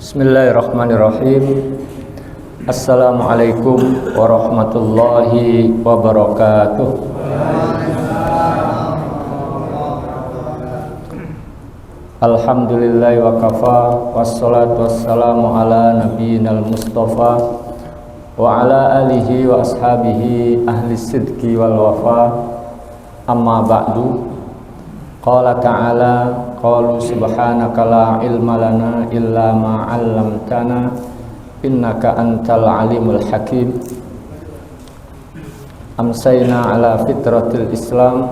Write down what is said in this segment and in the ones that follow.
Bismillahirrahmanirrahim. Assalamualaikum warahmatullahi wabarakatuh. Alhamdulillahi wa kafa, wassalatu wassalamu ala nabiyyinal mustafa wa ala alihi wa ashabihi ahli sidqi wal wafa. Amma ba'du. Qala ta'ala, qalu subhanaka la ilma lana illa ma 'allamtana innaka antal alimul hakim. Amsayna ala fitratil islam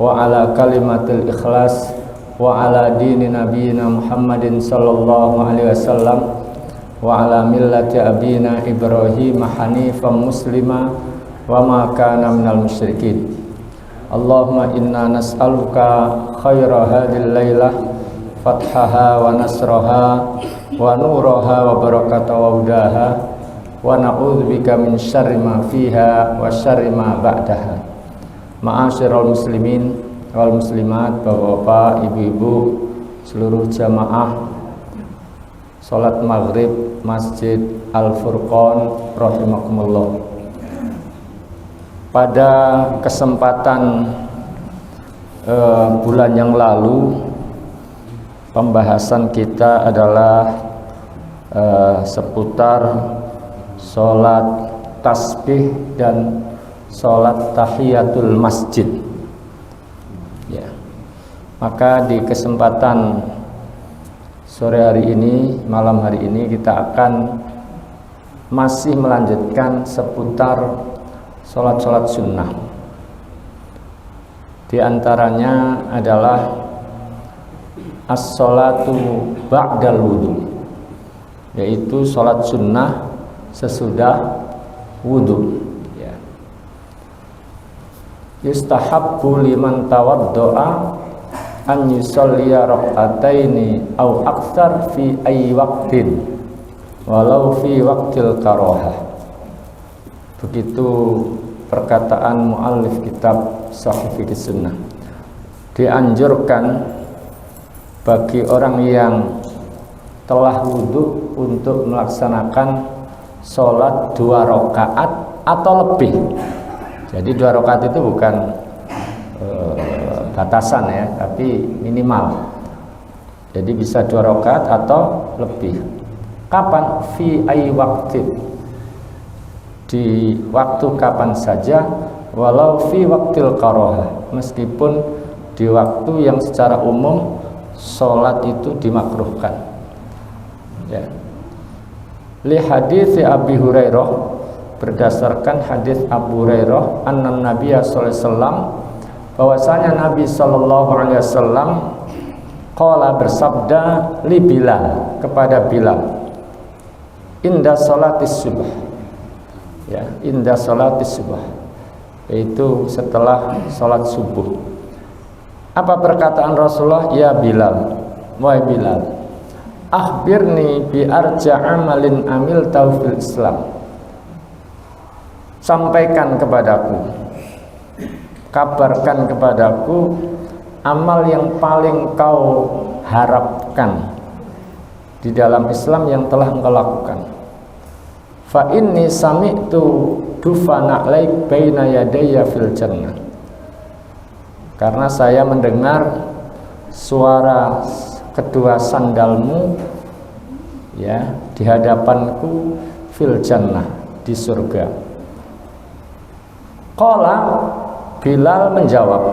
wa ala kalimatil ikhlas wa ala dini nabiyina Muhammadin sallallahu alaihi wasallam wa ala millati abina Ibrahim hanifan muslima wa ma kana minal musyrikin. Allahumma inna nas'aluka khaira hadhil lailah fathaha wa nasraha wa nuraha wa barakataha wa hudaha wa na'udzubika min syarri ma fiha wa syarri ma ba'daha. Ma'asyiral muslimin wal muslimat, bapak-bapak, ibu-ibu, seluruh jamaah salat maghrib Masjid Al-Furqan rahimakumullah. Pada kesempatan bulan yang lalu, pembahasan kita adalah seputar sholat tasbih dan sholat tahiyatul masjid. Ya. Maka di kesempatan sore hari ini, malam hari ini, kita akan masih melanjutkan seputar sholat-sholat sunnah. Di antaranya adalah as-sholatu ba'dal wudu, yaitu sholat sunnah sesudah wudu. Ya. Yustahabbu liman tawaddo'a an yusalliya rak'ataini aw aktsar fi ayyi waqtin walau fi waqtil karahah. Begitu perkataan muallif kitab Shahih Fiqh Sunnah. Dianjurkan bagi orang yang telah wudhu untuk melaksanakan sholat 2 rakaat atau lebih. Jadi 2 rakaat itu bukan batasan ya, tapi minimal. Jadi bisa 2 rakaat atau lebih. Kapan? Fi ayyi waqtin, di waktu kapan saja, walau fi waqtil karahah, meskipun di waktu yang secara umum sholat itu dimakruhkan. Ya. Li hadits Abi Hurairah, berdasarkan hadis Abu Hurairah, anna Nabiya sallallahu alaihi wasallam, bahwasanya Nabi sallallahu alaihi wasallam qala, bersabda, li Bilal, kepada Bilal, inda sholatis subuh. Ya, inda sholatis subuh, yaitu setelah sholat subuh. Apa perkataan Rasulullah? Ya Bilal, wahai Bilal, akhbirni bi arja amalin amil fil Islam. Sampaikan kepadaku, kabarkan kepadaku amal yang paling kau harapkan di dalam Islam yang telah engkau lakukan. Fa inni sami'tu dufana laik baina yadayya fil jannah. Karena saya mendengar suara kedua sandalmu ya di hadapanku fil jannah, di surga. Qala, Bilal menjawab,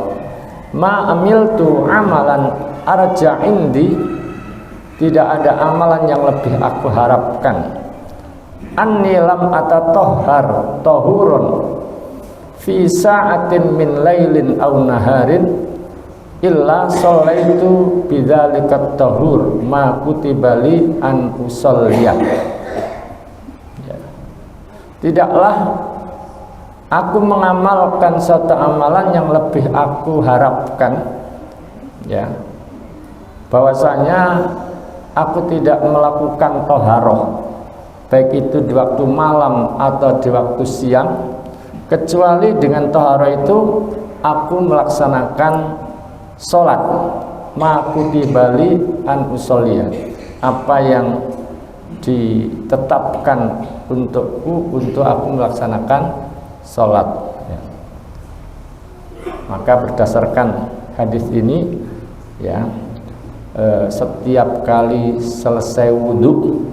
ma amiltu amalan arja indi, tidak ada amalan yang lebih aku harapkan. Anni lam atatohhar tohurun fi sa'atin min lailin aw naharin illa shallaitu bidzalikat tohur ma kutibali an usalliyah. Ya. Tidaklah aku mengamalkan suatu amalan yang lebih aku harapkan, ya, bahwasanya aku tidak melakukan toharoh, baik itu di waktu malam atau di waktu siang, kecuali dengan toharoh itu aku melaksanakan sholat ma kutibali an usoliyah, apa yang ditetapkan untukku untuk aku melaksanakan sholat ya. Maka berdasarkan hadis ini ya, setiap kali selesai wudhu,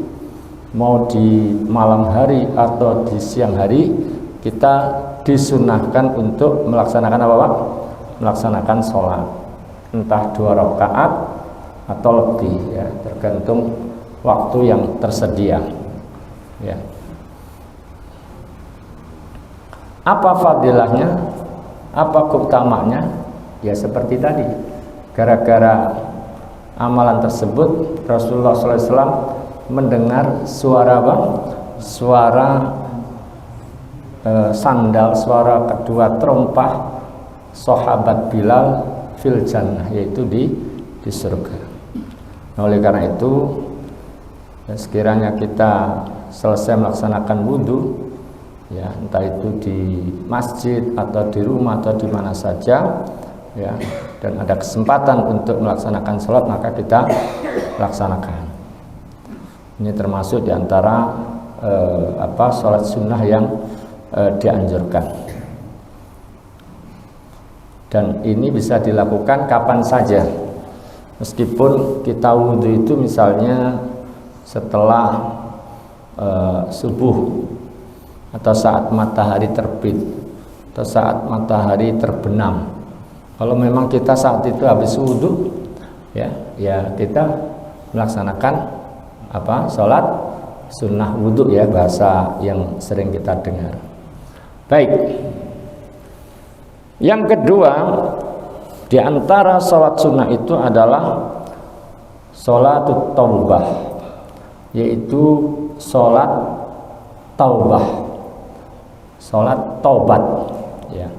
mau di malam hari atau di siang hari, kita disunahkan untuk melaksanakan apa Pak? Melaksanakan sholat, entah 2 rakaat atau lebih ya, tergantung waktu yang tersedia ya. Apa fadilahnya? Apa keutamaannya? Ya seperti tadi, gara-gara amalan tersebut Rasulullah SAW mendengar suara apa? Suara sandal, suara kedua terompah sahabat Bilal fil jannah, yaitu di surga. Nah, oleh karena itu ya, sekiranya kita selesai melaksanakan wudhu ya, entah itu di masjid atau di rumah atau di mana saja ya, dan ada kesempatan untuk melaksanakan sholat, maka kita laksanakan. Ini termasuk diantara sholat sunnah yang dianjurkan, dan ini bisa dilakukan kapan saja, meskipun kita wudhu itu misalnya setelah subuh, atau saat matahari terbit, atau saat matahari terbenam. Kalau memang kita saat itu habis wudhu ya kita melaksanakan sholat sunnah wudhu ya, bahasa yang sering kita dengar. Baik, yang kedua di antara sholat sunnah itu adalah sholatut taubah, yaitu sholat taubah, sholat taubat ya.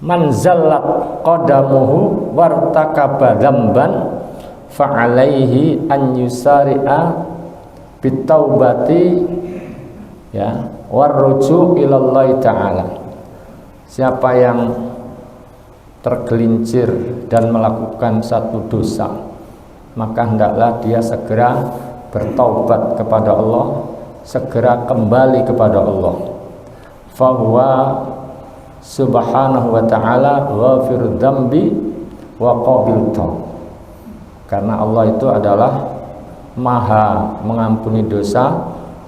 Man zallat qadamuhu wartakaba dzamban fa'alaihi an yusari'a bitaubati ya warruju ilallahi ta'ala. Siapa yang tergelincir dan melakukan satu dosa, maka hendaklah dia segera bertaubat kepada Allah, segera kembali kepada Allah. Fahuwa subhanahu wa ta'ala ghafir dzambi wa qabil taub. Karena Allah itu adalah maha mengampuni dosa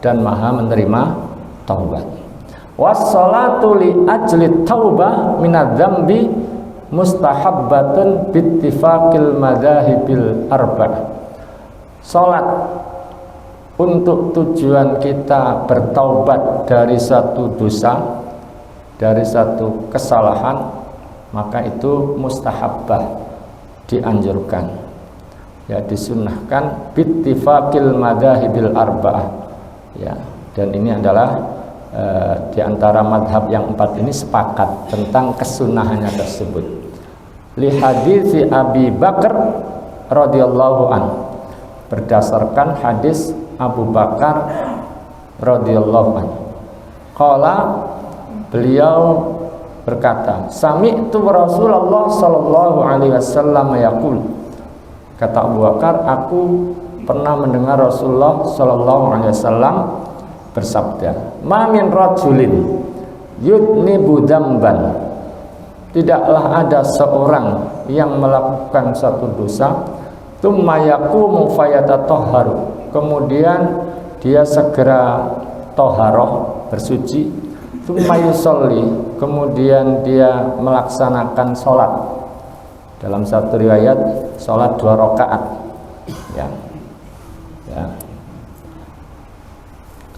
dan maha menerima taubat. Wassalatu li ajli taubah minadz-dzambi mustahabbatun bittifaqil madzahibil arba'ah. Salat untuk tujuan kita bertaubat dari satu dosa, dari satu kesalahan, maka itu mustahabbah, dianjurkan ya, disunnahkan bittifaqil madzahibil arba'ah ya. Dan ini adalah di antara madhab yang 4 ini sepakat tentang kesunahannya tersebut. Li hadits Abi Bakar radhiyallahu an, berdasarkan hadis Abu Bakar radhiyallahu an. Qala, beliau berkata, sami'tu Rasulullah sallallahu alaihi wasallam yaqul. Kata Abu Bakar, aku pernah mendengar Rasulullah sallallahu alaihi wasallam bersabda, ma min rajulin yudnibu dzamban, tidaklah ada seorang yang melakukan satu dosa, tsumma yaqumu fayatatahharu, kemudian dia segera toharoh, bersuci, tsumma yusolli, kemudian dia melaksanakan sholat. Dalam satu riwayat sholat 2 rakaat ya.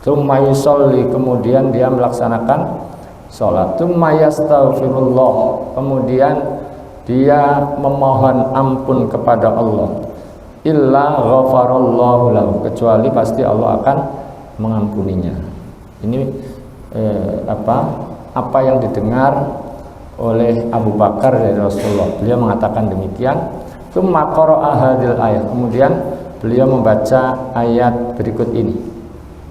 Tsumma yusolli, kemudian dia melaksanakan sholat. Tsumma yastaghfirullah, kemudian dia memohon ampun kepada Allah. Illa ghafarallahu lahu, kecuali pasti Allah akan mengampuninya. Ini apa yang didengar oleh Abu Bakar dari Rasulullah. Beliau mengatakan demikian. Tsumma qara'a hadhil ayat, kemudian beliau membaca ayat berikut ini,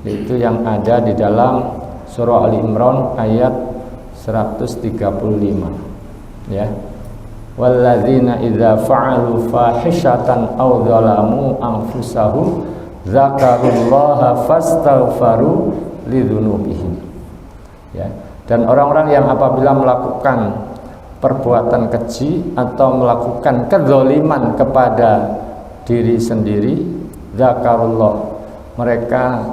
yaitu yang ada di dalam surah Ali Imran ayat 135 ya. Walladzina idza fa'alu fahishatan aw dzalamu anfusahum Zakarullaha fastaghfaru lidzunubihim. Ya. Dan orang-orang yang apabila melakukan perbuatan keji atau melakukan kezaliman kepada diri sendiri, zakarullah, mereka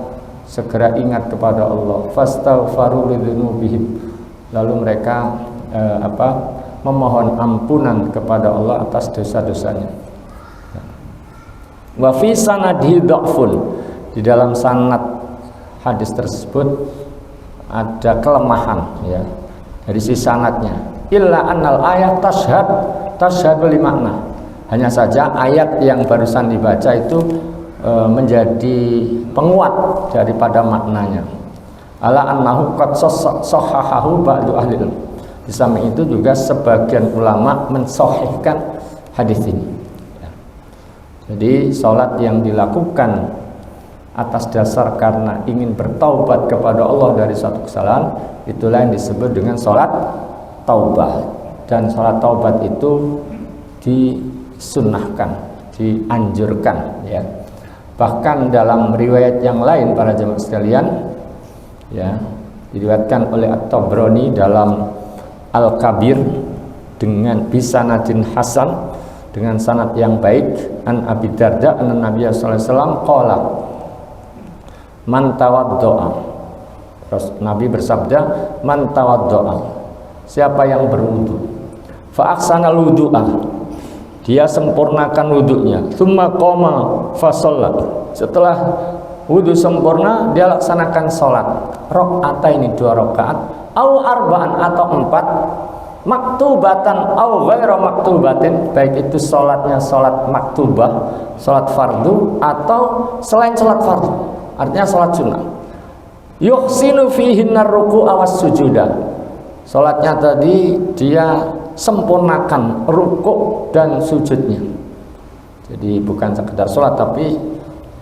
segera ingat kepada Allah, fastaghfaru lidzunubihim, lalu mereka memohon ampunan kepada Allah atas dosa-dosanya. Wa fi sanadihi dha'fun, di dalam sanad hadis tersebut ada kelemahan, ya, dari sisi sanadnya. Illa annal ayat tashhadu li makna, hanya saja ayat yang barusan dibaca itu menjadi penguat daripada maknanya. Ala annahu qad sahhahahu ba'du ahli ilm. Di samping itu juga sebagian ulama mensahihkan hadis ini. Ya. Jadi salat yang dilakukan atas dasar karena ingin bertaubat kepada Allah dari suatu kesalahan, itulah yang disebut dengan salat taubah. Dan salat taubat itu disunnahkan, dianjurkan, ya. Bahkan dalam riwayat yang lain para jemaah sekalian, ya, diriwayatkan oleh At-Tabrani dalam Al-Kabir dengan bisanadin hasan, dengan sanad yang baik, an Abi Darda anna Nabi sallallahu alaihi wasallam qala man tawaddoa. Terus Nabi bersabda, man tawaddoa, siapa yang berwudu, fa ahsanal wudu'a, dia sempurnakan wudunya, tsumma qama fa shalla, setelah wudu sempurna dia laksanakan salat, rakaataini 2 rakaat, au arba'an atau 4, maktubatan au ghairu maktubatin, baik itu salatnya salat maktubah, salat fardu atau selain salat fardu, artinya salat sunnah. Yuhsinu fihi ar-ruku'a was sujuda, salatnya tadi dia sempurnakan rukuk dan sujudnya. Jadi bukan sekedar salat, tapi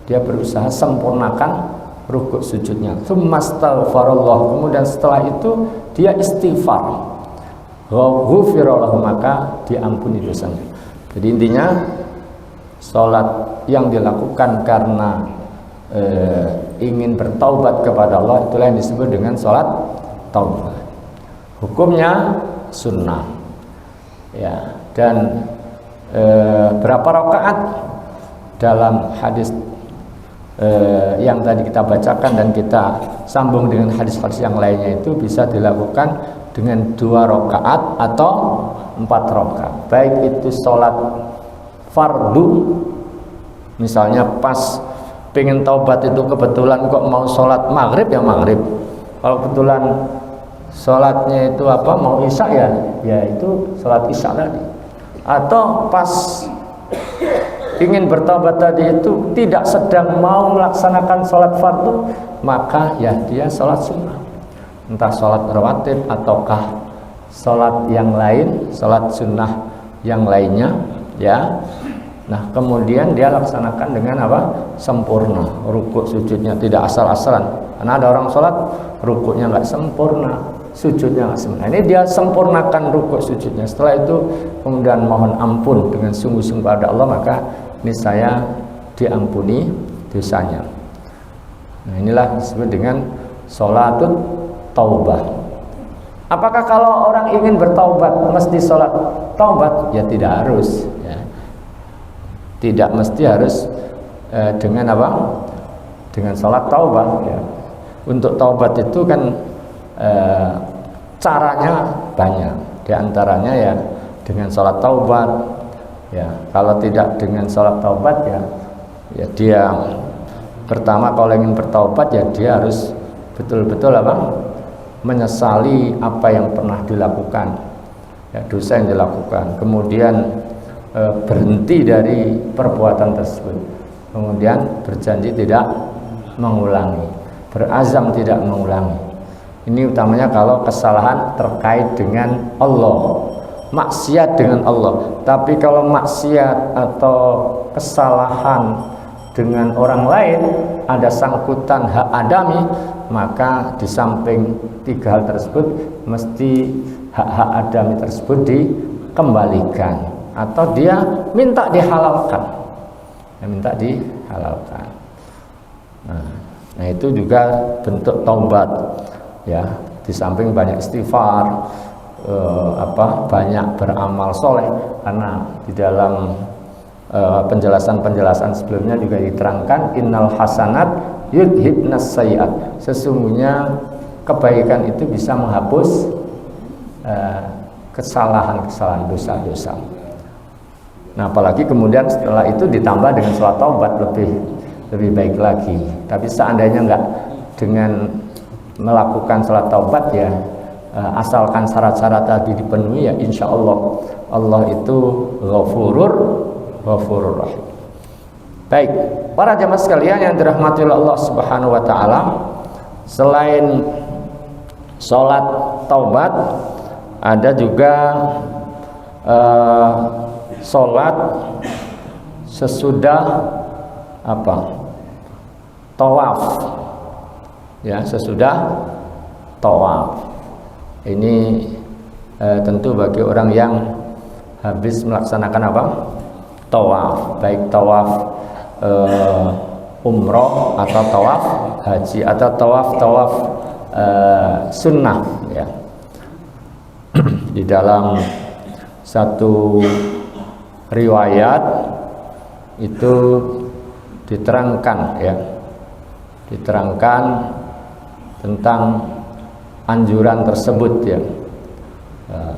dia berusaha sempurnakan rukuk sujudnya. Tsummastaghfarallah, kemudian setelah itu dia istighfar, ghufira lahu, maka diampuni dosanya. Jadi intinya salat yang dilakukan karena ingin bertaubat kepada Allah, itulah yang disebut dengan salat taubat. Hukumnya sunnah, ya. Dan berapa rakaat dalam hadis yang tadi kita bacakan dan kita sambung dengan hadis-hadis yang lainnya, itu bisa dilakukan dengan 2 rakaat atau 4 rakaat. Baik itu sholat fardu, misalnya pas pengen taubat itu kebetulan kok mau sholat maghrib, ya maghrib. Kalau kebetulan sholatnya itu mau isya, ya itu sholat isya tadi. Atau pas ingin bertaubat tadi itu tidak sedang mau melaksanakan sholat fardu, maka ya dia sholat sunnah, entah sholat rawatib ataukah sholat yang lain, sholat sunnah yang lainnya, ya. Nah kemudian dia laksanakan dengan sempurna, rukuk sujudnya tidak asal-asalan. Karena ada orang sholat rukuknya nggak sempurna, sujudnya nggak sempurna. Ini dia sempurnakan rukuk sujudnya. Setelah itu kemudian mohon ampun dengan sungguh-sungguh pada Allah, maka ini saya diampuni dosanya. Nah inilah disebut dengan sholatut taubah. Apakah kalau orang ingin bertaubat mesti sholat taubat? Ya tidak harus, ya. Tidak mesti harus dengan dengan sholat taubat, ya. Untuk taubat itu kan caranya banyak. Di antaranya ya dengan sholat taubat, ya. Kalau tidak dengan sholat taubat, ya dia pertama kalau ingin bertaubat, ya dia harus betul-betul menyesali apa yang pernah dilakukan, ya, dosa yang dilakukan. Kemudian berhenti dari perbuatan tersebut, kemudian berjanji tidak mengulangi, berazam tidak mengulangi. Ini utamanya kalau kesalahan terkait dengan Allah, maksiat dengan Allah. Tapi kalau maksiat atau kesalahan dengan orang lain, ada sangkutan hak adami, maka di samping 3 hal tersebut mesti hak-hak adami tersebut dikembalikan, atau dia minta dihalalkan, minta dihalalkan. Nah itu juga bentuk taubat ya, di samping banyak istighfar, banyak beramal soleh, karena di dalam penjelasan sebelumnya juga diterangkan innal hasanat yudhibnas sayyi'at, sesungguhnya kebaikan itu bisa menghapus kesalahan-kesalahan, dosa-dosa. Nah apalagi kemudian setelah itu ditambah dengan sholat taubat lebih baik lagi. Tapi seandainya enggak dengan melakukan sholat taubat ya, asalkan syarat-syarat tadi dipenuhi ya, insya Allah Allah itu ghafurur rahim. Baik, para jamaah sekalian yang dirahmati oleh Allah Subhanahu wa taala, selain sholat taubat ada juga sholat sesudah tawaf ya, sesudah tawaf. Ini tentu bagi orang yang habis melaksanakan tawaf, baik tawaf umroh atau tawaf haji atau tawaf sunnah ya. Di dalam satu riwayat itu diterangkan tentang anjuran tersebut ya.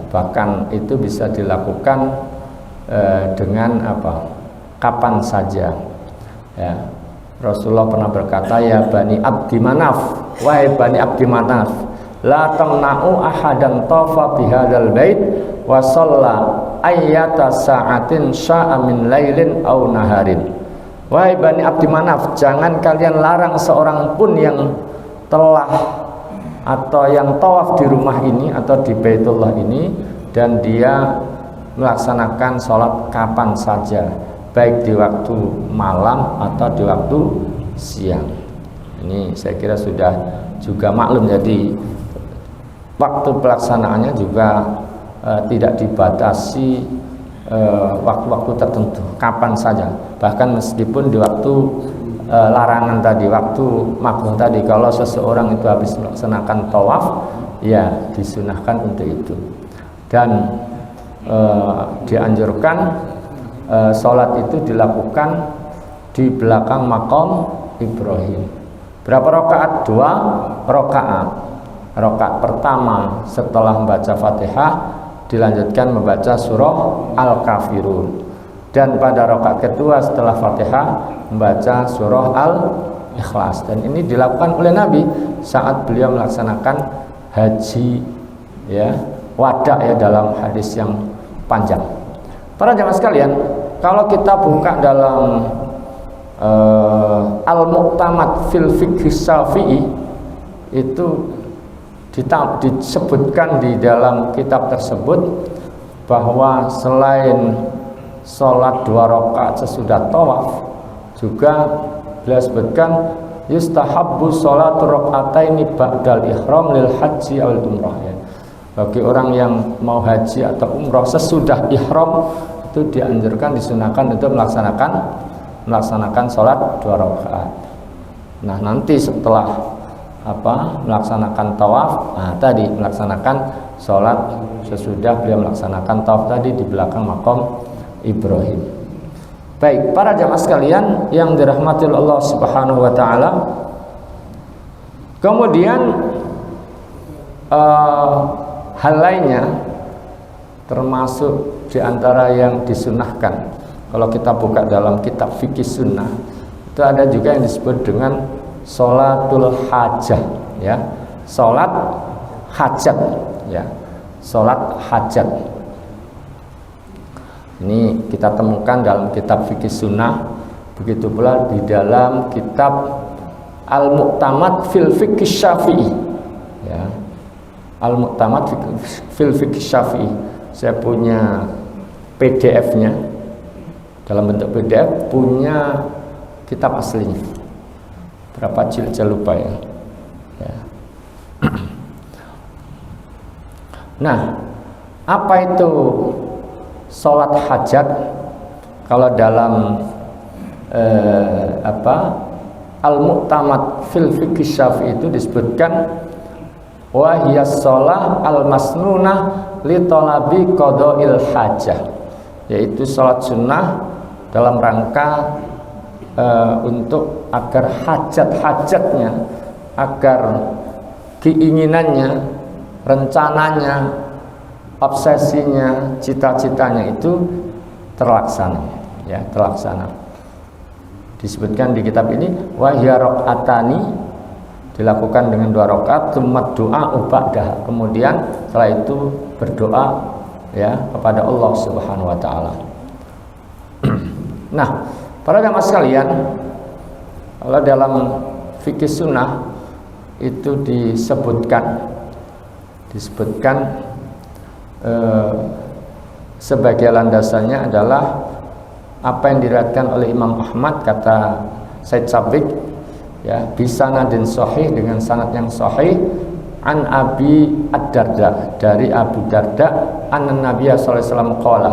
Bahkan itu bisa dilakukan dengan kapan saja ya. Rasulullah pernah berkata, ya Bani Abdi Manaf, wahai Bani Abdi Manaf, la tamna'u ahadan tafa bihadzal bait wa shalla ayyata sa'atin sya'a min lailin aw naharin. Wahai Bani Abdi Manaf, jangan kalian larang seorang pun yang telah atau yang tawaf di rumah ini atau di Baitullah ini dan dia melaksanakan sholat kapan saja, baik di waktu malam atau di waktu siang. Ini saya kira sudah juga maklum, jadi waktu pelaksanaannya juga tidak dibatasi waktu-waktu tertentu, kapan saja. Bahkan meskipun di waktu larangan tadi, waktu makruh tadi, kalau seseorang itu habis melaksanakan tawaf ya disunahkan untuk itu. Dan dianjurkan sholat itu dilakukan di belakang makam Ibrahim. Berapa rakaat? 2 rakaat. Rakaat pertama setelah membaca Fatihah dilanjutkan membaca surah Al-Kafirun, dan pada rakaat kedua setelah Fatihah membaca surah Al-Ikhlas. Dan ini dilakukan oleh Nabi saat beliau melaksanakan haji ya, wada ya, dalam hadis yang panjang. Para jamaah sekalian, kalau kita buka dalam Al-Muqtamad fil Fiqh Syafi'i, itu disebutkan di dalam kitab tersebut bahwa selain sholat 2 rakaat sesudah tawaf, juga beliau sebutkan yustahabbu sholatu raka'ataini ba'dal ihram lil haji awal umrah ya. Bagi orang yang mau haji atau umrah sesudah ihram itu dianjurkan, disunahkan untuk melaksanakan sholat 2 rakaat. Nah nanti setelah melaksanakan tawaf, tadi melaksanakan sholat sesudah beliau melaksanakan tawaf tadi di belakang makam Ibrahim. Baik, para jamaah sekalian yang dirahmati Allah Subhanahu wa taala. Kemudian hal lainnya termasuk diantara yang disunahkan, kalau kita buka dalam kitab fikih sunnah, itu ada juga yang disebut dengan sholatul hajah ya, sholat hajat ya, sholat hajat. Ini kita temukan dalam kitab fikih sunnah, begitu pula di dalam kitab Al-Muqtamad fil Fiqh Syafi'i ya. Al-Muqtamad fil Fiqh Syafi'i, saya punya PDF-nya dalam bentuk PDF, punya kitab aslinya. Berapa jilid saya lupa ya. Nah, apa itu sholat hajat? Kalau dalam al-mu'tamad fil fiqh Syafi'i itu disebutkan wa hiya shalah al-masnunah li talabi qada'il hajah, yaitu salat sunnah dalam rangka untuk agar hajat-hajatnya, agar keinginannya, rencananya, obsesinya, cita-citanya itu terlaksana, ya, terlaksana. Disebutkan di kitab ini wahya rakaatani, dilakukan dengan 2 rakaat, tsumma doa ba'daha, kemudian setelah itu berdoa, ya, kepada Allah Subhanahu wa taala. Nah, para jamaah sekalian, kalau dalam fikih sunnah itu disebutkan sebagai landasannya adalah apa yang diriwayatkan oleh Imam Ahmad, kata Said Sabiq, ya, bisanadin sahih, dengan sanad yang sahih, an Abi Ad-Darda, dari Abu Darda, anna Nabiya sallallahu alaihi wasallam qala,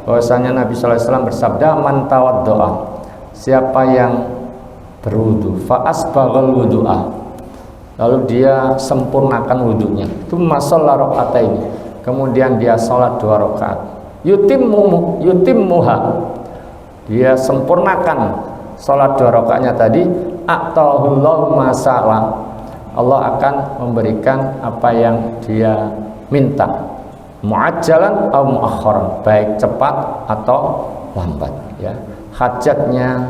bahwasanya Nabi sallallahu alaihi wasallam bersabda, man tawaddoa, siapa yang berwudu, fa asbaghal wudu'a, lalu dia sempurnakan wudunya, tsumma shalla raka'ataini, kemudian dia salat 2 rakaat, yutimmuha, dia sempurnakan salat 2 rakaatnya tadi, atahullahu ma sa'ala, Allah akan memberikan apa yang dia minta, muajjalan atau muakharan, baik cepat atau lambat, ya, hajatnya,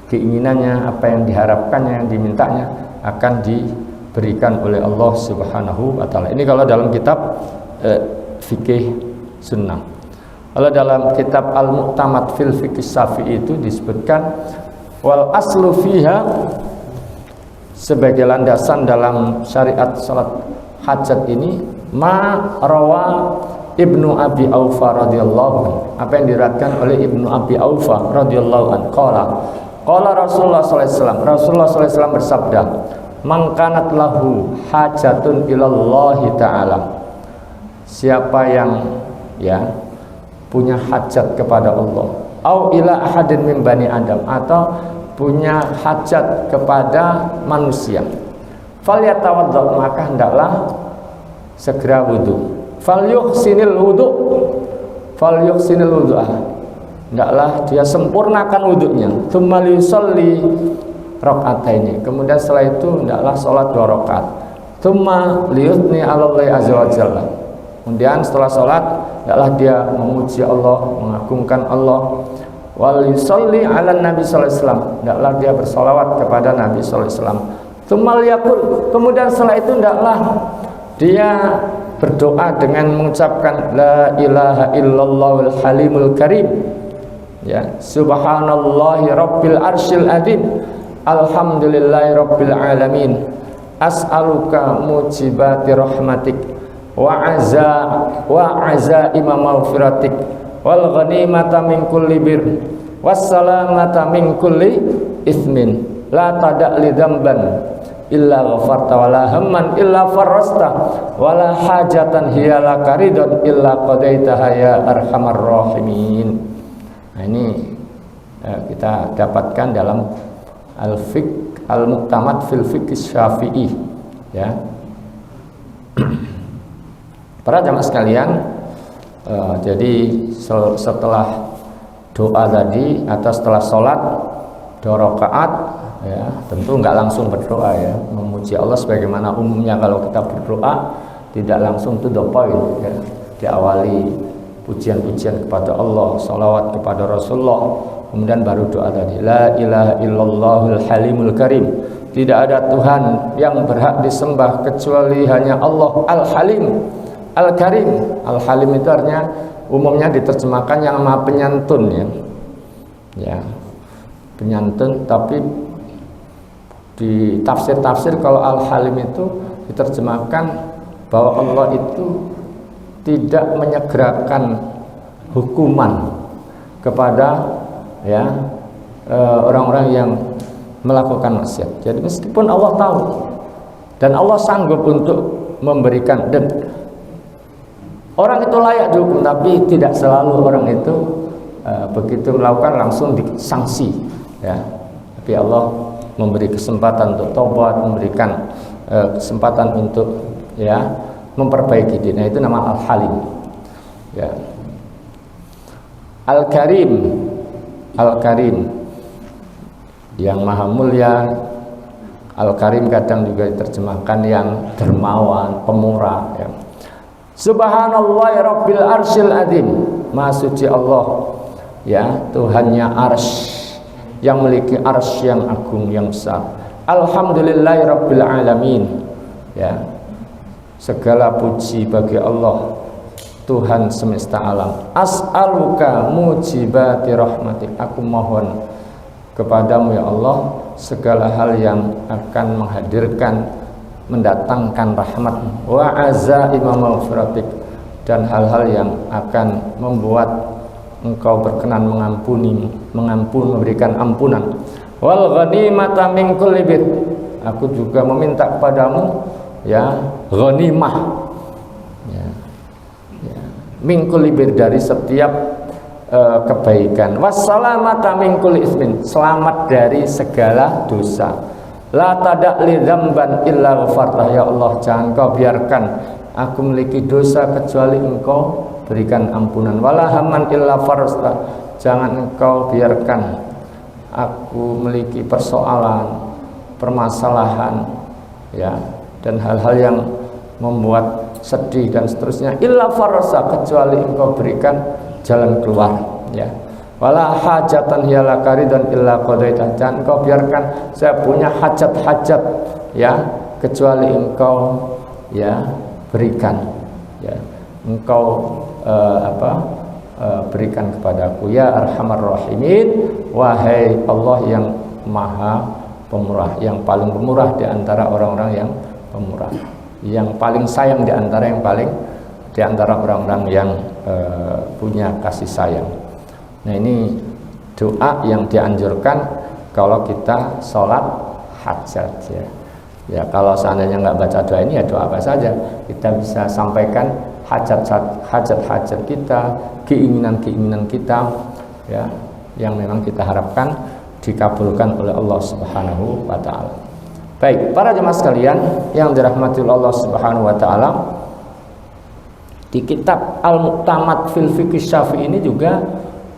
keinginannya, apa yang diharapkannya, yang dimintanya akan diberikan oleh Allah Subhanahu wa taala. Ini kalau dalam kitab fikih sunnah. Kalau dalam kitab Al-Mu'tamad fil Fiqh Syafi'i itu disebutkan wal aslu fiha, sebagai landasan dalam syariat salat hajat ini, ma rawa Ibnu Abi Aufa radhiyallahu anhu, apa yang diriwayatkan oleh Ibnu Abi Aufa radhiyallahu anhu, qala Rasulullah sallallahu alaihi wasallam, Rasulullah sallallahu alaihi wasallam bersabda, man kanat lahu hajatun ilallahi ta'ala, siapa yang, ya, punya hajat kepada Allah, au ila ahadin min bani Adam, atau punya hajat kepada manusia, falyatawaddo, maka hendaklah segera wudu, falyuhsinil wudu'ah, hendaklah dia sempurnakan wudunya, tsumma yusalli raka'ataini, kemudian setelah itu hendaklah salat 2 rakaat, tsumma liyuthni 'ala Allah azza wa jalla, kemudian setelah salat hendaklah dia memuji Allah, mengagungkan Allah, wal yusalli 'ala Nabi sallallahu alaihi wasallam, hendaklah dia bersolawat kepada Nabi sallallahu alaihi wasallam, tsumma liyaqul, kemudian setelah itu hendaklah dia berdoa dengan mengucapkan la ilaha illallahul halimul karim, ya, subhanallahi rabbil arsyil azim, alhamdulillahi rabbil alamin, as'aluka mujibati rahmatik wa azaima maghfiratik wal ghanimata min kulli bir wassalamata min kulli ithmin la tada' li dzamban illa ghafarta wala hamman illa farrasta wala hajatan hiya laka ridon illa qadaitaha ya arhamar rahimin. Nah, ini kita dapatkan dalam al-fiqh al-mu'tamad fil fiqh Syafi'i, ya. Para jamaah sekalian, jadi setelah doa tadi atau setelah sholat 2 rakaat, ya, tentu nggak langsung berdoa, ya, memuji Allah sebagaimana umumnya kalau kita berdoa tidak langsung to the point, ya, diawali pujian-pujian kepada Allah, salawat kepada Rasulullah, kemudian baru doa tadi, la ilaha illallahul halimul karim, tidak ada Tuhan yang berhak disembah kecuali hanya Allah al-halim al-karim. Al-halim itu artinya umumnya diterjemahkan yang maha penyantun, ya, ya, penyantun, tapi di tafsir-tafsir kalau al-halim itu diterjemahkan bahwa Allah itu tidak menyegerakan hukuman kepada, ya, orang-orang yang melakukan maksiat. Jadi meskipun Allah tahu dan Allah sanggup untuk memberikan, dan orang itu layak dihukum, tapi tidak selalu orang itu begitu melakukan langsung disanksi, ya. Tapi Allah memberi kesempatan untuk tobat, memberikan kesempatan untuk ya memperbaiki diri. Nah, itu nama Al-Halim. Ya. Al-Karim, Al-Karim yang maha mulia. Al-Karim kadang juga diterjemahkan yang dermawan, pemurah ya. Subhanallah Rabbil Arsyil Azim, Maha suci Allah ya, Tuhannya arsy, yang memiliki arsy yang agung, yang besar. Alhamdulillahi Rabbil Alamin ya, segala puji bagi Allah Tuhan semesta alam. As'aluka mujibati rahmatik, aku mohon kepadamu ya Allah segala hal yang akan menghadirkan, mendatangkan rahmat, wa azaima maghfiratik, dan hal-hal yang akan membuat engkau berkenan mengampuni, memberikan ampunan. Wal ghanimata min kulli bir, aku juga meminta kepadamu ya ghanimah ya, ya. Min kulli bir, dari setiap kebaikan. Wassalamata min kulli ismin, selamat dari segala dosa. La tada' li dzamban illa ghafartah, ya Allah jangan kau biarkan aku memiliki dosa kecuali engkau berikan ampunan. Wala hamman illa farasta, jangan engkau biarkan aku memiliki persoalan, permasalahan ya, dan hal-hal yang membuat sedih dan seterusnya, illa farasta, kecuali engkau berikan jalan keluar ya. Wala hajatan hiya karidan illa qadaitah, jangan engkau biarkan saya punya hajat-hajat ya kecuali engkau ya berikan ya, engkau berikan kepadaku ya arhamar rahimin, wahai Allah yang maha pemurah, yang paling pemurah di antara orang-orang yang pemurah, yang paling sayang di antara orang-orang yang punya kasih sayang. Nah, ini doa yang dianjurkan kalau kita sholat hajat ya. Ya, kalau seandainya nggak baca doa ini ya doa apa saja kita bisa sampaikan, hajat-hajat kita, keinginan-keinginan kita ya, yang memang kita harapkan dikabulkan oleh Allah Subhanahu wa taala. Baik, para jemaah sekalian yang dirahmati Allah Subhanahu wa taala, di kitab Al-Muqtamad fil Fiqh Syafi'i ini juga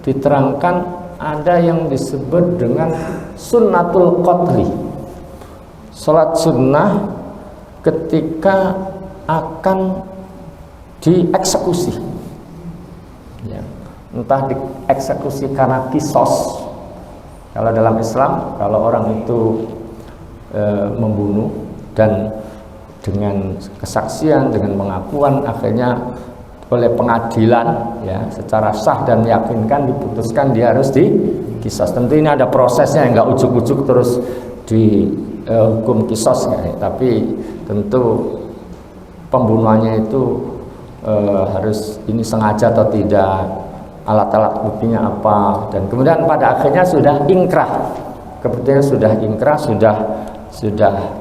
diterangkan ada yang disebut dengan sunnatul qatli, salat sunnah ketika akan dieksekusi ya, entah dieksekusi karena kisos. Kalau dalam Islam, kalau orang itu membunuh dan dengan kesaksian, dengan pengakuan, akhirnya oleh pengadilan ya secara sah dan meyakinkan diputuskan dia harus dikisos. Tentu ini ada prosesnya, nggak ujuk-ujuk terus dihukum kisos ya, tapi tentu pembunuhannya itu harus ini sengaja atau tidak, alat-alat buktinya apa, dan kemudian pada akhirnya sudah ingkrah, kemudian sudah ingkrah, sudah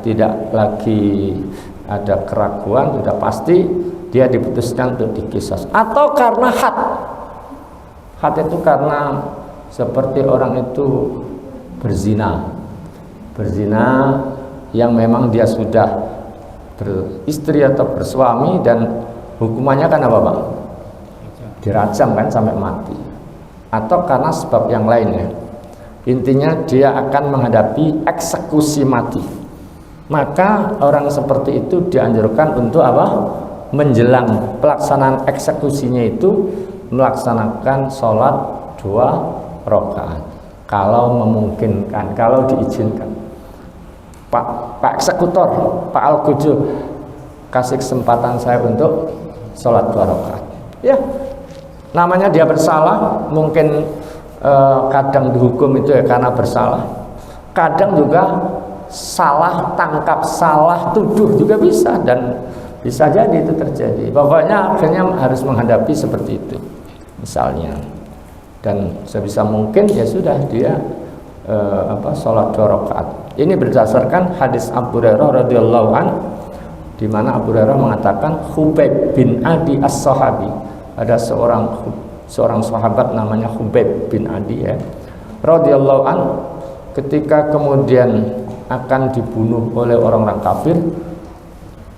tidak lagi ada keraguan, sudah pasti dia diputuskan untuk dikisos. Atau karena had itu karena seperti orang itu berzina yang memang dia sudah beristri atau bersuami, dan hukumannya kan apa Pak? Dirajam kan sampai mati. Atau karena sebab yang lainnya, intinya dia akan menghadapi eksekusi mati. Maka orang seperti itu dianjurkan untuk apa? Menjelang pelaksanaan eksekusinya itu melaksanakan sholat 2 rakaat kalau memungkinkan, kalau diizinkan. Pak eksekutor, Pak Al-Gujo, kasih kesempatan saya untuk sholat 2 rakaat ya. Namanya dia bersalah, mungkin kadang dihukum itu ya karena bersalah, kadang juga salah tangkap, salah tuduh juga bisa, dan bisa jadi itu terjadi. Pokoknya akhirnya harus menghadapi seperti itu misalnya, dan sebisa mungkin ya sudah dia sholat 2 rakaat. Ini berdasarkan hadis Abu Hurairah radhiyallahu an, di mana Abu Hurairah mengatakan Khubayb bin Adi as-Sahabi, ada seorang sahabat namanya Khubayb bin Adi ya radhiyallahu an, ketika kemudian akan dibunuh oleh orang-orang kafir,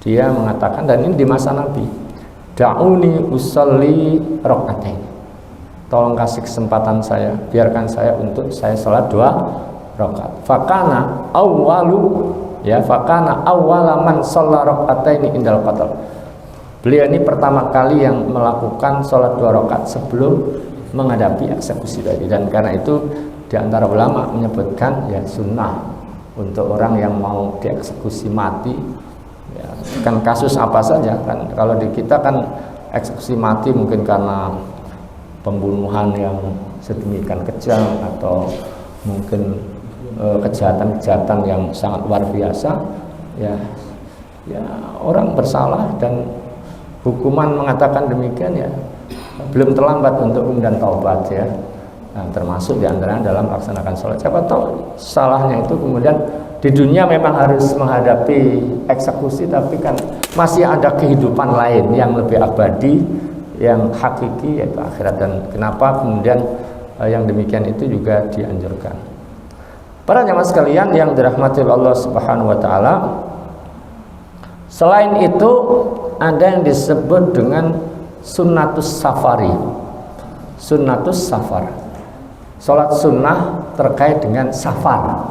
dia mengatakan, dan ini di masa Nabi, da'uni usolli rok'atain, tolong kasih kesempatan saya, biarkan saya untuk saya sholat 2 rakaat. Fakana awwala man sholla rok'ataini indal qatl. Beliau ini pertama kali yang melakukan sholat 2 rakaat sebelum menghadapi eksekusi tadi. Dan karena itu di antara ulama menyebutkan ya sunnah untuk orang yang mau dieksekusi mati. Ya, kan kasus apa saja kan, kalau di kita kan eksekusi mati mungkin karena pembunuhan yang sedemikian kejam atau mungkin kejahatan-kejahatan yang sangat luar biasa, ya orang bersalah dan hukuman mengatakan demikian, ya belum terlambat untuk kemudian taubat, ya. Nah, termasuk diantaranya dalam melaksanakan sholat. Siapa tahu salahnya itu kemudian di dunia memang harus menghadapi eksekusi, tapi kan masih ada kehidupan lain yang lebih abadi, yang hakiki, yaitu akhirat. Dan kenapa kemudian yang demikian itu juga dianjurkan. Para jamaah sekalian yang dirahmati Allah Subhanahu wa taala, selain itu ada yang disebut dengan sunnatus safari. Sunnatus safar, salat sunnah terkait dengan safar,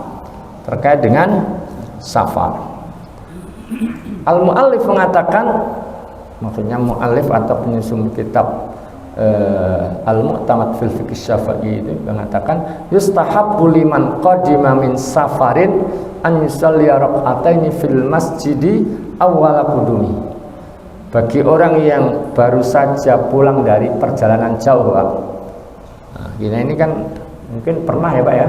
terkait dengan safar. Al-muallif mengatakan, maksudnya muallif atau penyusun kitab Al-Mu'tamad fil Fiqh Syafi'i itu mengatakan, yustahabbu liman qadima min safarin an yusalli rak'ataini fil masjidi awwala qudumi. Bagi orang yang baru saja pulang dari perjalanan jauh, Pak. Nah, ini kan mungkin pernah ya, Pak ya,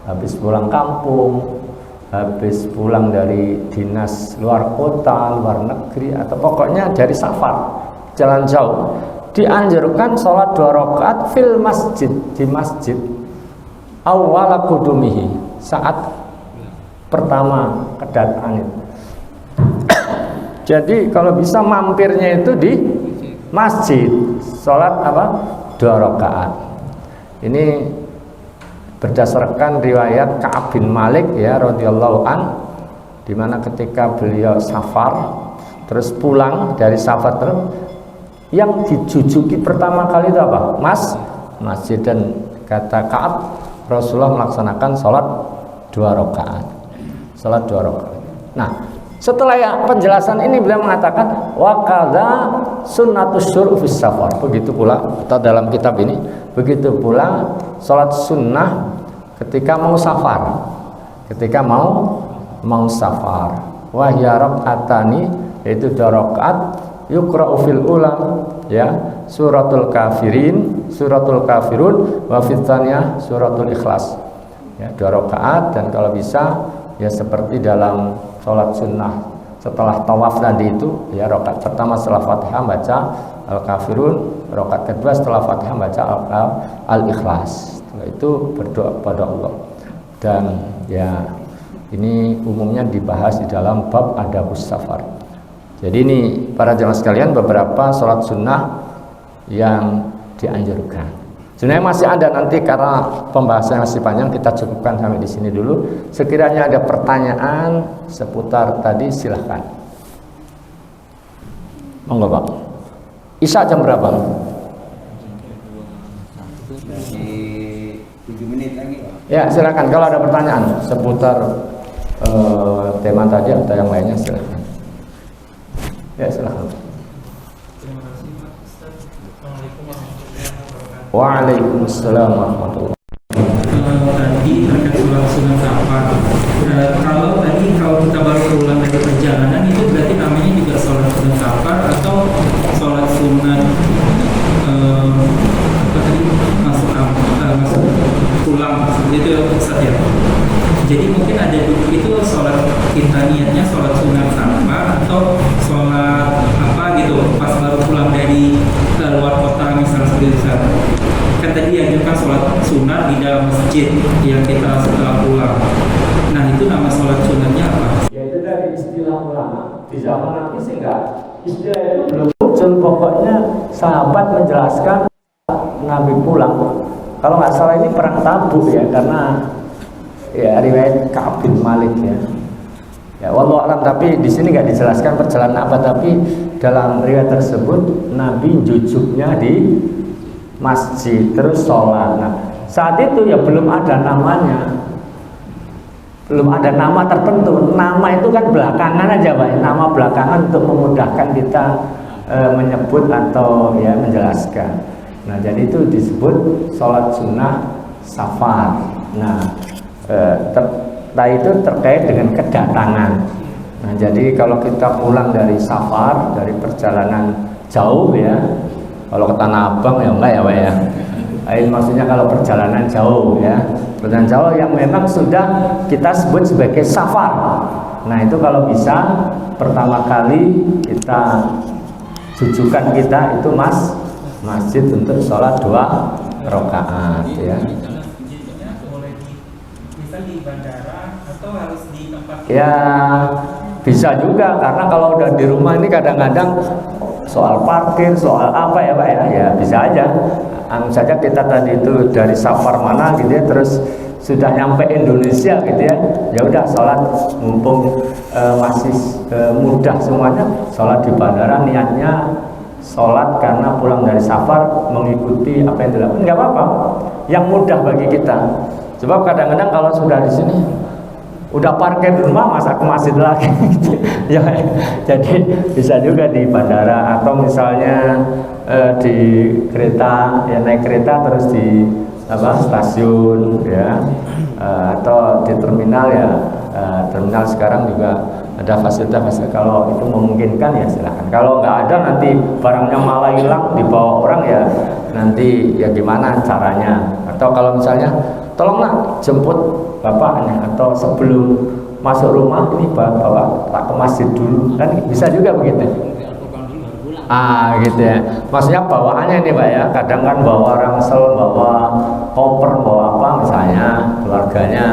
habis pulang kampung, habis pulang dari dinas luar kota, luar negeri, atau pokoknya dari safar, jalan jauh, dianjurkan sholat 2 rakaat fil masjid, di masjid, awwala qudumihi, saat pertama kedatangan itu. Jadi kalau bisa mampirnya itu di masjid, sholat apa? 2 rakaat. Ini berdasarkan riwayat Ka'ab bin Malik ya radhiyallahu an, di mana ketika beliau safar terus pulang dari safar terus, yang dijujuki pertama kali itu apa? Masjid. Dan kata Ka'ab, Rasulullah melaksanakan sholat 2 rakaat. Sholat 2 rakaat. Nah, setelah ya penjelasan ini beliau mengatakan wa qadza sunnatus syuru' fis safar. Begitu pula, atau dalam kitab ini, begitu pula sholat sunnah ketika mau safar. Ketika mau safar. Wa hiya rak'atani, yaitu 2 rakaat, yuqra'u fil ulam ya suratul kafirin, suratul kafirun, wa fil tsaniyah suratul ikhlas. Ya, 2 rakaat, dan kalau bisa ya seperti dalam sholat sunnah setelah tawaf tadi itu, ya rakaat pertama setelah Fatihah baca Al-Kafirun, rakaat kedua setelah Fatihah baca Al-Ikhlas. Setelah itu berdoa kepada Allah. Dan ya ini umumnya dibahas di dalam bab adabus safar. Jadi ini para jemaah sekalian beberapa sholat sunnah yang dianjurkan. Sebenarnya masih ada nanti, karena pembahasan masih panjang, kita cukupkan sampai di sini dulu. Sekiranya ada pertanyaan seputar tadi silahkan. Monggo Bang. Isya jam berapa? 7 menit lagi Pak. Ya silakan, kalau ada pertanyaan seputar tema tadi atau yang lainnya silahkan. Ya silakan. Waalaikumsalam warahmatullahi wabarakatuh. Tadi terkait sholat sunnah safar. Kalau kita baru pulang dari perjalanan, itu berarti namanya juga sholat sunnah safar atau sholat sunnah masuk pulang, seperti itu Ustaz ya. Jadi mungkin ada itu sholat kita niatnya sholat sunnah safar atau sholat apa gitu pas baru pulang dari luar kota misalnya, seperti itu Ustaz. Kan tadi dianjurkan sholat sunnah di dalam masjid yang kita setelah pulang. Nah itu nama sholat sunnahnya apa? Ya itu dari istilah ulama. Di zaman Nabi sih enggak, istilah itu belum muncul. Pokoknya sahabat menjelaskan Nabi pulang. Kalau nggak salah ini perang Tabuk ya, karena ya riwayat Ka'ab bin Malik ya. Ya wallahu alam, tapi di sini nggak dijelaskan perjalanan apa, tapi dalam riwayat tersebut Nabi jujuknya di masjid terus sholat. Nah, saat itu ya belum ada namanya, belum ada nama tertentu. Nama itu kan belakangan aja Pak, nama belakangan untuk memudahkan kita menyebut atau ya menjelaskan. Nah jadi itu disebut sholat sunnah safar. Nah itu terkait dengan kedatangan. Nah jadi kalau kita pulang dari safar, dari perjalanan jauh ya, kalau ke Tanah Abang ya enggak ya Pak ya. Ini maksudnya kalau perjalanan jauh ya, perjalanan jauh yang memang sudah kita sebut sebagai safar. Nah itu kalau bisa pertama kali kita jujukan kita itu masjid untuk sholat 2 rakaat ya. Bisa di bandara atau harus di tempat? Ya bisa juga, karena kalau udah di rumah ini kadang-kadang soal parkir, soal apa ya Pak ya, ya bisa aja. Anu saja kita tadi itu dari safar mana gitu ya, terus sudah nyampe Indonesia gitu ya, ya udah sholat mumpung masih mudah semuanya, sholat di bandara, niatnya sholat karena pulang dari safar mengikuti apa yang dilakukan, nggak apa-apa, yang mudah bagi kita. Sebab kadang-kadang kalau sudah di sini udah parkir di rumah masa ke masjid lagi gitu. Ya, jadi bisa juga di bandara atau misalnya di kereta ya, naik kereta terus di stasiun ya, atau di terminal ya, terminal sekarang juga ada fasilitas. Kalau itu memungkinkan ya silahkan. Kalau nggak ada nanti barangnya malah hilang dibawa orang ya, nanti ya gimana caranya. Atau kalau misalnya tolonglah jemput bapaknya, atau sebelum masuk rumah ini bawa tak ke masjid dulu, kan bisa juga begitu. Gitu ya, maksudnya bawaannya ini Pak ya, kadang kan bawa ransel, bawa koper, bawa apa misalnya, keluarganya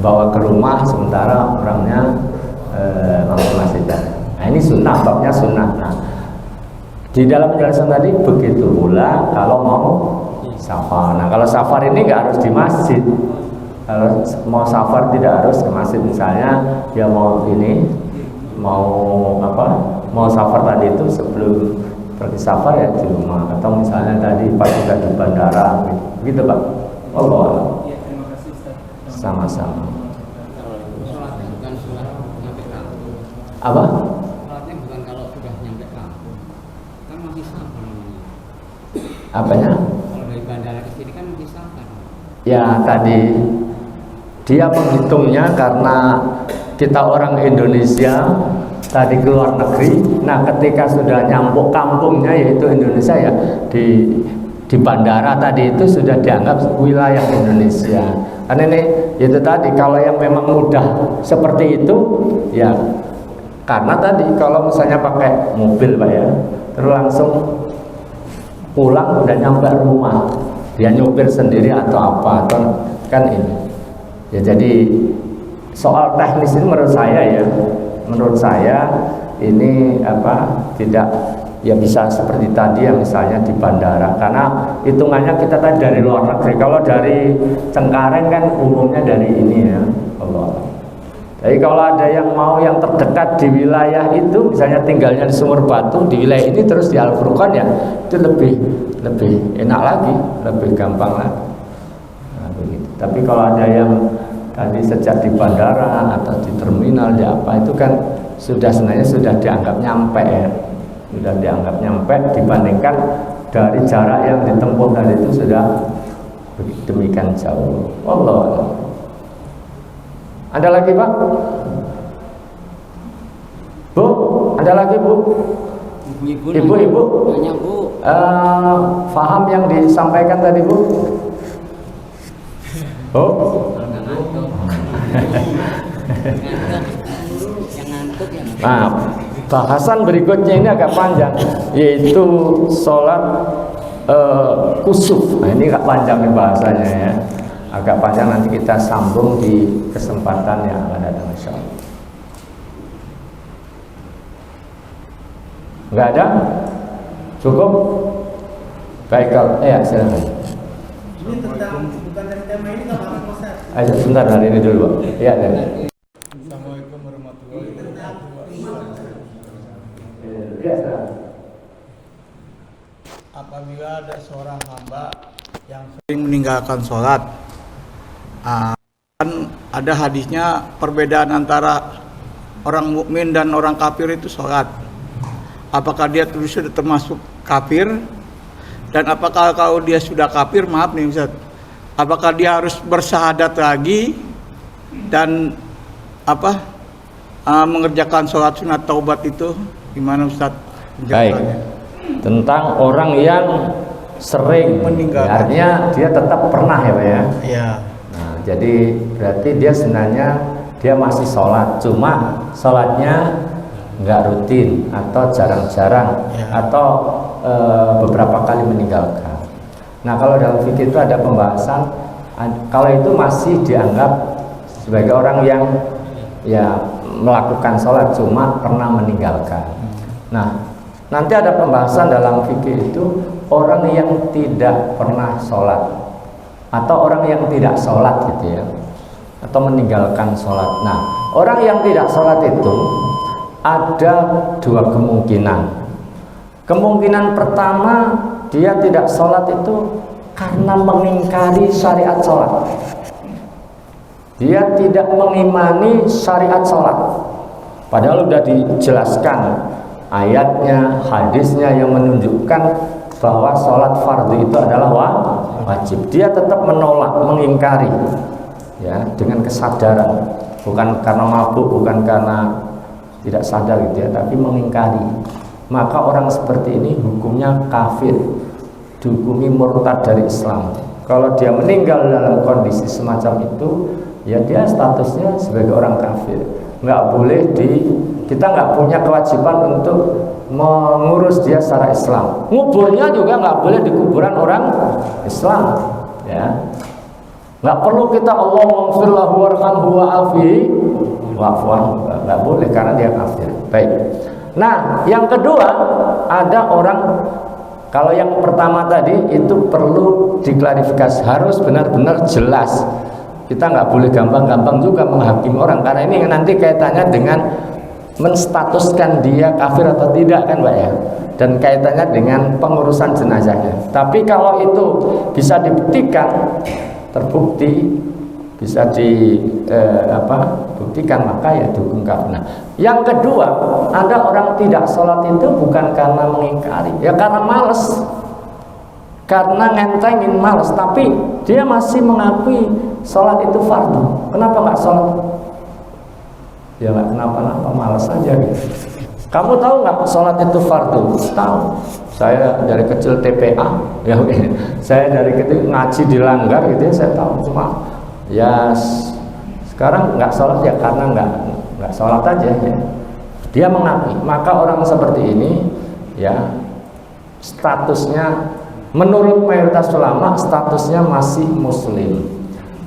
bawa ke rumah sementara orangnya langsung masjid. Nah ini sunnah, babnya sunnah. Nah di dalam penjelasan tadi begitu pula kalau mau safar. Nah kalau safar ini nggak harus di masjid. Kalau mau safar tidak harus ke masjid, misalnya dia mau ini, mau safar tadi itu sebelum pergi safar ya di rumah, atau misalnya tadi pas sudah di bandara gitu Pak. Allah. Ya, terima kasih Ustaz. Sama-sama. Sholatnya bukan sholat nyampe kampung. Apa? Sholatnya bukan kalau sudah nyampe kampung, kan masih safar namanya. Apanya? Kalau dari bandara ke sini kan masih safar. Ya tadi dia menghitungnya karena kita orang Indonesia tadi ke luar negeri. Nah ketika sudah nyambuk kampungnya yaitu Indonesia ya, di bandara tadi itu sudah dianggap wilayah Indonesia. Karena ini itu tadi kalau yang memang mudah seperti itu ya, karena tadi kalau misalnya pakai mobil Pak ya, terus langsung pulang udah nyampe rumah, dia nyopir sendiri atau apa, atau kan ini ya. Jadi soal teknis ini menurut saya ini tidak ya bisa seperti tadi yang misalnya di bandara, karena hitungannya kita tadi dari luar negeri. Kalau dari Cengkareng kan umumnya dari ini ya Allah. Jadi kalau ada yang mau yang terdekat di wilayah itu, misalnya tinggalnya di Sumur Batu di wilayah ini terus di Al Furqon ya, itu lebih enak lagi, lebih gampang lagi. Nah, begitu. Tapi kalau ada yang tadi sejak di bandara atau di terminal di apa, itu kan sebenarnya sudah dianggap nyampe ya, sudah dianggap nyampe dibandingkan dari jarak yang ditempuh tadi itu sudah demikian jauh. Allah. Ada lagi Pak? Bu, ada lagi Bu? Ibu. Tanya Bu. Faham yang disampaikan tadi Bu? Oh? Nah, bahasan berikutnya ini agak panjang, yaitu sholat kusuf. Nah, ini agak panjang nih bahasanya ya, agak panjang, nanti kita sambung di kesempatan yang akan datang insyaallah. Enggak ada? Cukup? Baik, kalau silakan. Ini tentang bukan tema ini nggak apa-apa Ustaz. Ayo sebentar, hari ini dulu Pak. Iya. Assalamualaikum warahmatullahi wabarakatuh. Apabila ada seorang hamba yang sering meninggalkan sholat, kan ada hadisnya perbedaan antara orang mukmin dan orang kafir itu sholat. Apakah dia sudah termasuk kafir? Dan apakah kalau dia sudah kafir, maaf nih Ustaz, apakah dia harus bersyahadat lagi dan mengerjakan sholat sunat taubat itu? Gimana Ustaz? Baik. Tentang orang yang sering meninggal, artinya dia tetap pernah ya Pak ya. Iya. Nah, jadi berarti dia sebenarnya dia masih sholat, cuma sholatnya nggak rutin atau jarang-jarang atau beberapa kali meninggalkan. Nah, kalau dalam fikih itu ada pembahasan kalau itu masih dianggap sebagai orang yang ya melakukan sholat cuma pernah meninggalkan. Nah, nanti ada pembahasan dalam fikih itu orang yang tidak pernah sholat atau orang yang tidak sholat gitu ya, atau meninggalkan sholat. Nah, orang yang tidak sholat itu ada dua kemungkinan. Kemungkinan pertama, dia tidak sholat itu karena mengingkari syariat sholat. Dia tidak mengimani syariat sholat, padahal sudah dijelaskan ayatnya, hadisnya yang menunjukkan bahwa sholat fardu itu adalah wajib. Dia tetap menolak, mengingkari ya, dengan kesadaran, bukan karena mabuk, bukan karena tidak sadar gitu ya, tapi mengingkari. Maka orang seperti ini hukumnya kafir, dihukumi murtad dari Islam. Kalau dia meninggal dalam kondisi semacam itu, ya dia statusnya sebagai orang kafir. Nggak boleh kita nggak punya kewajiban untuk mengurus dia secara Islam. Nguburnya juga nggak boleh di kuburan orang Islam, ya. Nggak perlu kita Allahumma lahu warhamhu wa'afihi wa'fu anhu, nggak boleh karena dia kafir. Baik. Nah, yang kedua ada orang, kalau yang pertama tadi itu perlu diklarifikasi, harus benar-benar jelas. Kita nggak boleh gampang-gampang juga menghakimi orang, karena ini nanti kaitannya dengan menstatuskan dia kafir atau tidak kan Pak ya, dan kaitannya dengan pengurusan jenazahnya. Tapi kalau itu bisa dibuktikan, terbukti, bisa buktikan, maka ya dihukum kafir. Nah, yang kedua, ada orang tidak sholat itu bukan karena mengingkari, ya karena malas, karena ngentengin, malas, tapi dia masih mengakui sholat itu fardu. Kenapa nggak sholat? Ya nggak kenapa-napa, malas aja gitu. Kamu tahu nggak sholat itu fardu? Tahu. Saya dari kecil TPA, ya saya dari kecil ngaji di Langgar gitu ya, saya tahu. Cuma ya sekarang nggak sholat ya karena nggak sholat aja ya. Dia mengakui. Maka orang seperti ini ya statusnya menurut mayoritas ulama statusnya masih muslim,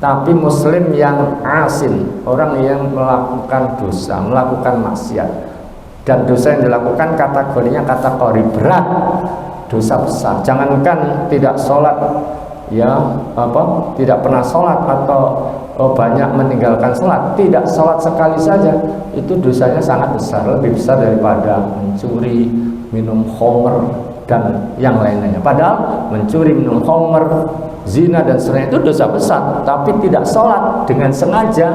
tapi muslim yang asin, orang yang melakukan dosa, melakukan maksiat, dan dosa yang dilakukan kategorinya kategori berat, dosa besar. Jangankan tidak sholat ya, tidak pernah sholat atau banyak meninggalkan sholat, tidak sholat sekali saja itu dosanya sangat besar, lebih besar daripada mencuri, minum khamr dan yang lain-lainnya. Padahal mencuri, minum khamr, zina dan sebagainya itu dosa besar, tapi tidak sholat dengan sengaja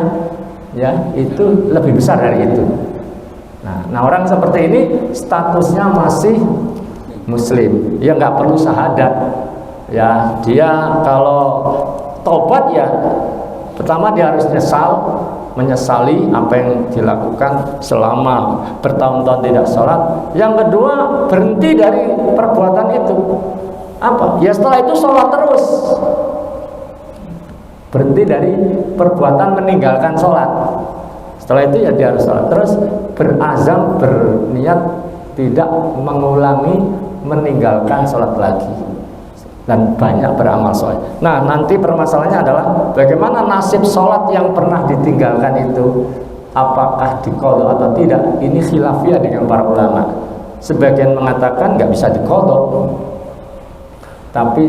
ya itu lebih besar dari itu. Nah orang seperti ini statusnya masih muslim, ya nggak perlu syahadat ya. Dia kalau tobat ya pertama dia harus menyesali apa yang dilakukan selama bertahun-tahun tidak sholat. Yang kedua, berhenti dari perbuatan itu. Apa? Ya setelah itu sholat terus. Berhenti dari perbuatan meninggalkan sholat. Setelah itu ya dia harus sholat terus, berazam, berniat tidak mengulangi meninggalkan sholat lagi, dan banyak beramal soleh. Nah nanti permasalahannya adalah bagaimana nasib sholat yang pernah ditinggalkan itu, apakah diqadha atau tidak. Ini khilafiyah dengan para ulama. Sebagian mengatakan nggak bisa diqadha, tapi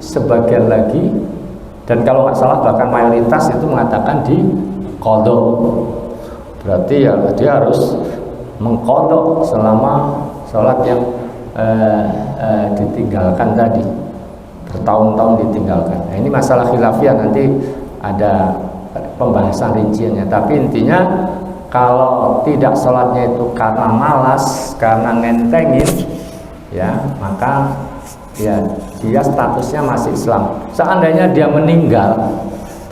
sebagian lagi Dan kalau nggak salah bahkan mayoritas itu mengatakan di qadha. Berarti ya dia harus mengqadha selama sholat yang ditinggalkan tadi, bertahun-tahun ditinggalkan. Nah, ini masalah khilafiyah, nanti ada pembahasan rinciannya. Tapi intinya kalau tidak sholatnya itu karena malas, karena ngentengin, ya maka ya dia statusnya masih Islam. Seandainya dia meninggal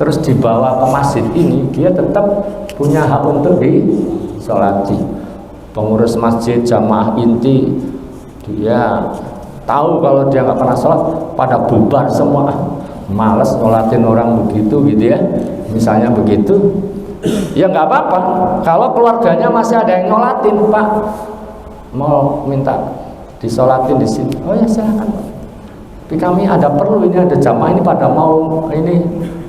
terus dibawa ke masjid ini, dia tetap punya hak untuk disolati. Pengurus masjid, jamaah inti, dia tahu kalau dia nggak pernah sholat, pada bubar semua, males sholatin orang begitu gitu ya, misalnya begitu, ya nggak apa-apa. Kalau keluarganya masih ada yang nyolatin, Pak mau minta disolatin di sini, oh ya silakan Pak, tapi kami ada perlu, ini ada jamaah ini pada mau ini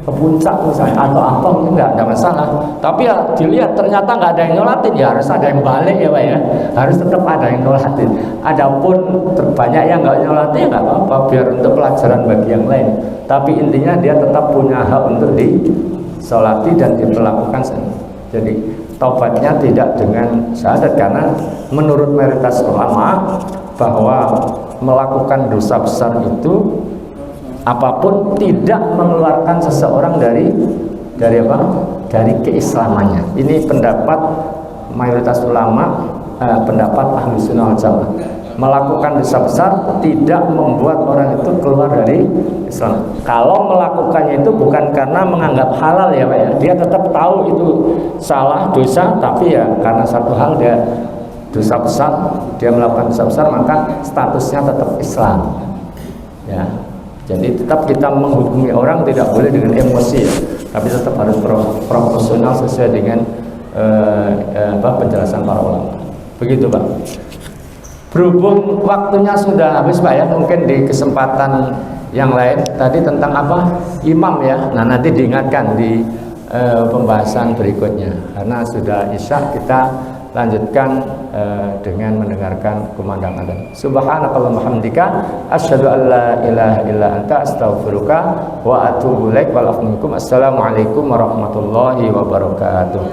ke puncak misalnya atau apa, nggak ada masalah. Tapi ya dilihat ternyata nggak ada yang nyolatin, ya harus ada yang balik ya Pak ya, harus tetap ada yang nyolatin. Adapun terbanyak yang nggak nyolatin ya nggak apa-apa, biar untuk pelajaran bagi yang lain. Tapi intinya dia tetap punya hak untuk disolati dan diperlakukan. Jadi taubatnya tidak dengan syahadat, karena menurut mayoritas ulama bahwa melakukan dosa besar itu apapun tidak mengeluarkan seseorang dari apa? Dari keislamannya. Ini pendapat mayoritas ulama, pendapat ahli sunnah wal jamaah. Melakukan dosa besar tidak membuat orang itu keluar dari Islam. Kalau melakukannya itu bukan karena menganggap halal ya Pak ya, dia tetap tahu itu salah, dosa, tapi ya karena satu hal dia dosa besar, dia melakukan dosa besar, maka statusnya tetap Islam ya. Jadi tetap kita menghukumi orang tidak boleh dengan emosi ya, tapi tetap harus proporsional sesuai dengan penjelasan para ulama. Begitu Pak. Berhubung waktunya sudah habis Pak ya, mungkin di kesempatan yang lain tadi tentang apa? Imam ya. Nah nanti diingatkan di pembahasan berikutnya, karena sudah isya, kita lanjutkan dengan mendengarkan kumandang adzan. Subhanakallahumma hamdika asyhadu an la ilaha illa anta astaghfiruka wa atubu ilaik. Assalamualaikum warahmatullahi wabarakatuh.